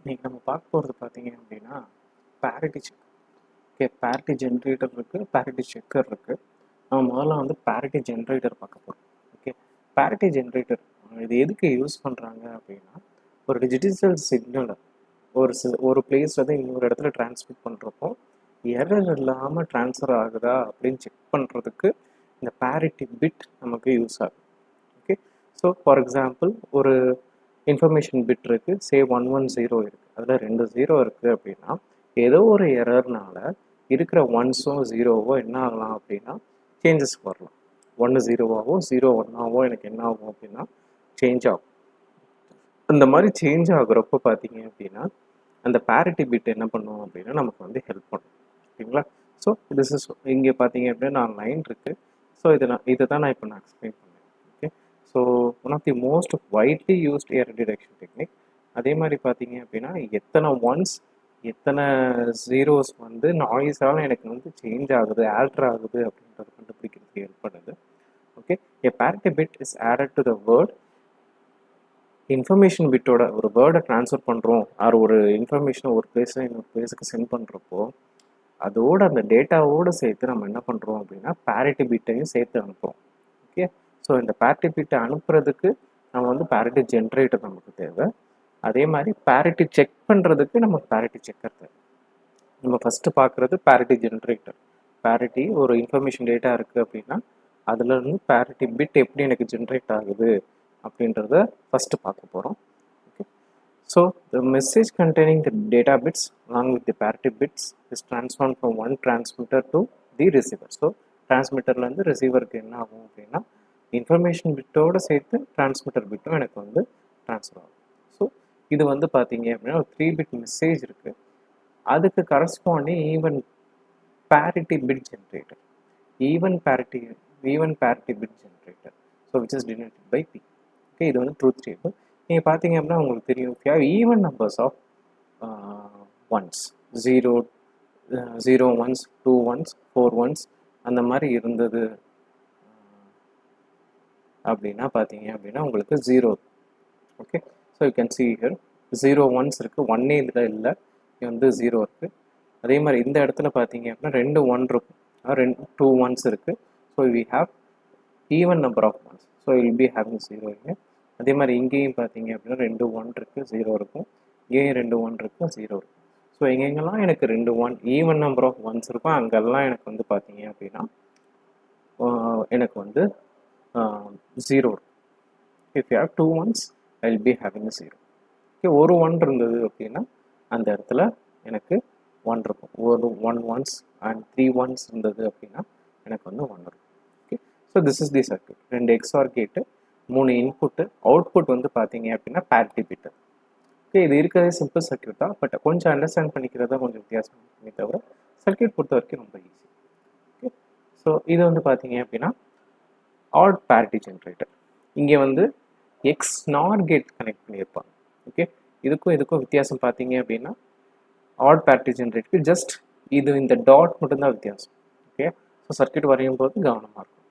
இன்னைக்கு நம்ம பார்க்க போகிறது பார்த்தீங்க அப்படின்னா parity check. Okay, parity generator இருக்குது, parity checker இருக்குது. நம்ம முதல்ல வந்து parity generator பார்க்க போகிறோம். ஓகே, parity generator இது எதுக்கு யூஸ் பண்ணுறாங்க அப்படின்னா, ஒரு டிஜிட்டல் சிக்னலை ஒரு பிளேஸ்லேருந்து இன்னொரு இடத்துல டிரான்ஸ்மிட் பண்ணுறப்போ எரர் இல்லாமல் ட்ரான்ஸ்ஃபர் ஆகுதா அப்படின்னு செக் பண்ணுறதுக்கு இந்த parity பிட் நமக்கு யூஸ் ஆகுது. ஓகே, ஸோ ஃபார் எக்ஸாம்பிள் ஒரு இன்ஃபர்மேஷன் பிட் இருக்குது, சே 110 இருக்குது, அதில் 2 0 இருக்குது அப்படின்னா ஏதோ ஒரு எரர்னால இருக்கிற ஒன்ஸும் ஜீரோவோ என்ன ஆகலாம் அப்படின்னா சேஞ்சஸ் வரலாம். 1 0வாவோ 0 1ஆவோ எனக்கு என்ன ஆகும் அப்படின்னா சேஞ்ச் ஆகும். இந்த மாதிரி சேஞ்ச் ஆகுறப்போ பார்த்தீங்க அப்படின்னா அந்த parity பிட் என்ன பண்ணுவோம் அப்படின்னா நமக்கு வந்து ஹெல்ப் பண்ணும். ஓகேங்களா? ஸோ திஸ் இஸ் இங்கே பார்த்தீங்க அப்படின்னா நான் லைன் இருக்குது. ஸோ இதை தான் நான் இப்போ எக்ஸ்பிளைன் பண்ணேன். Okay, so one of the most widely used error detection technique. அதே மாதிரி பார்த்தீங்க அப்படின்னா எத்தனை ஒன்ஸ் எத்தனை ஜீரோஸ் வந்து நாய்ஸால் எனக்கு வந்து சேஞ்ச் ஆகுது, ஆல்டர் ஆகுது அப்படின்றத கண்டுபிடிக்கிறதுக்கு ஹெல்ப் பண்ணுது. Okay, a parity bit is added to the word. Information பிட்டோட ஒரு வேர்டை ட்ரான்ஸ்ஃபர் பண்ணுறோம், ஒரு இன்ஃபர்மேஷனை ஒரு பிளேஸில் இன்னொரு பிளேஸுக்கு சென்ட் பண்ணுறப்போ அதோட அந்த டேட்டாவோடு சேர்த்து நம்ம என்ன பண்ணுறோம் அப்படின்னா parity பிட்டையும் சேர்த்து அனுப்புகிறோம். ஓகே, ஸோ இந்த parity பிட்டை அனுப்புறதுக்கு நம்ம வந்து parity ஜென்ரேட்டர் நமக்கு தேவை. அதே மாதிரி parity செக் பண்ணுறதுக்கு நமக்கு parity செக்கர் தேவை. நம்ம ஃபஸ்ட்டு பார்க்குறது parity ஜென்ரேட்டர். parity ஒரு இன்ஃபர்மேஷன் டேட்டா இருக்குது அப்படின்னா அதுலேருந்து parity பிட் எப்படி எனக்கு ஜென்ரேட் ஆகுது அப்படின்றத ஃபஸ்ட்டு பார்க்க போகிறோம். Okay, so the message containing the data bits along with the parity bits is transformed from one transmitter to the receiver. So டிரான்ஸ்மிட்டர்லேருந்து ரிசீவருக்கு என்ன ஆகும் அப்படின்னா இன்ஃபர்மேஷன் பிட்டோடு சேர்த்து டிரான்ஸ்மிட்டர் பிட்டும் எனக்கு வந்து ட்ரான்ஸ்ஃபர் ஆகும். ஸோ இது வந்து பார்த்தீங்க அப்படின்னா ஒரு 3 பிட் மெசேஜ் இருக்குது, அதுக்கு corresponding even parity bit generator, even parity bit generator, so which is denoted by P. Okay, இது வந்து ட்ரூத் டேபிள். நீங்கள் பார்த்தீங்க அப்படின்னா உங்களுக்கு தெரியும், if you have even numbers of ones, 0 ones, 2 ones, 4 ones அந்த மாதிரி இருந்தது அப்படின்னா பார்த்தீங்க அப்படின்னா உங்களுக்கு 0. Okay, so you can see here 0 ones இருக்குது, 1 இதில் இல்லை, இங்கே வந்து 0 இருக்குது. அதே மாதிரி இந்த இடத்துல பார்த்தீங்க அப்படின்னா 2 1 இருக்கும், 2 ones இருக்குது. So we have even number of ones, so you will be having 0 இங்கே. அதே மாதிரி இங்கேயும் பார்த்தீங்க அப்படின்னா 2 1 இருக்குது, 0 இருக்கும், இங்கேயும் 2 1 இருக்குது, 0 இருக்கும். ஸோ எங்கெங்கெல்லாம் எனக்கு 2 1 ஈவன் நம்பர் ஆஃப் ஒன்ஸ் இருக்கும் அங்கெல்லாம் எனக்கு வந்து பார்த்தீங்க அப்படின்னா எனக்கு வந்து 0 இருக்கும். If you have 2 ones I will be having a 0. Okay, ஒரு 1 இருந்தது அப்படின்னா அந்த இடத்துல எனக்கு 1 இருக்கும். ஒரு 1 ones அண்ட் 3 ones இருந்தது அப்படின்னா எனக்கு வந்து 1 இருக்கும். Okay, so this is the circuit. 2 XOR gate, 3 input, output வந்து பார்த்தீங்க அப்படின்னா parity பிட்டு. ஓகே, இது இருக்கிறதே சிம்பிள் சர்க்யூட் தான், பட் கொஞ்சம் அண்டர்ஸ்டாண்ட் பண்ணிக்கிறதா கொஞ்சம் வித்தியாசமே தவிர சர்க்யூட் பொறுத்த வரைக்கும் ரொம்ப ஈஸி. ஓகே, ஸோ இது வந்து பார்த்தீங்க அப்படின்னா ஆட் parity ஜென்ரேட்டர். இங்கே வந்து எக்ஸ் நாட் கேட் கனெக்ட் பண்ணியிருப்பாங்க. ஓகே, இதுக்கும் வித்தியாசம் பார்த்தீங்க அப்படின்னா ஆட் parity ஜென்ரேட்டருக்கு ஜஸ்ட் இது இந்த டாட் மட்டும்தான் வித்தியாசம். ஓகே, ஸோ சர்க்யூட் வரையும் போது கவனமாக இருக்கும்.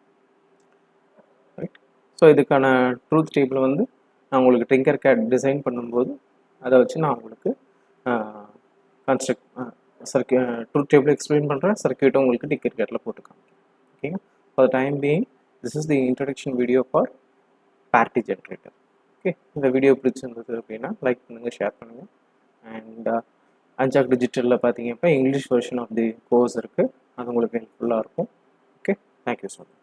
ரைட், ஸோ இதுக்கான ட்ரூத் டேபிள் வந்து நான் உங்களுக்கு ட்ரிங்கர் கேட் டிசைன் பண்ணும்போது அதை வச்சு நான் உங்களுக்கு ட்ரூத் டேபிள் எக்ஸ்பிளைன் பண்ணுறேன், சர்க்யூட்டும் உங்களுக்கு ட்ரிங்கர் கேட்டில் போட்டு காமிக்கிறேன். ஓகேங்க, for the time being this is the introduction video for parity generator. Okay, இந்த வீடியோ பிடிச்சிருந்தது அப்படின்னா லைக் பண்ணுங்கள், ஷேர் பண்ணுங்கள். அண்ட் அஞ்சாக் டிஜிட்டலில் பார்த்தீங்க இப்போ English version of the course இருக்குது, அது உங்களுக்கு ஹெல்ப்ஃபுல்லாக இருக்கும். Okay, thank you so much.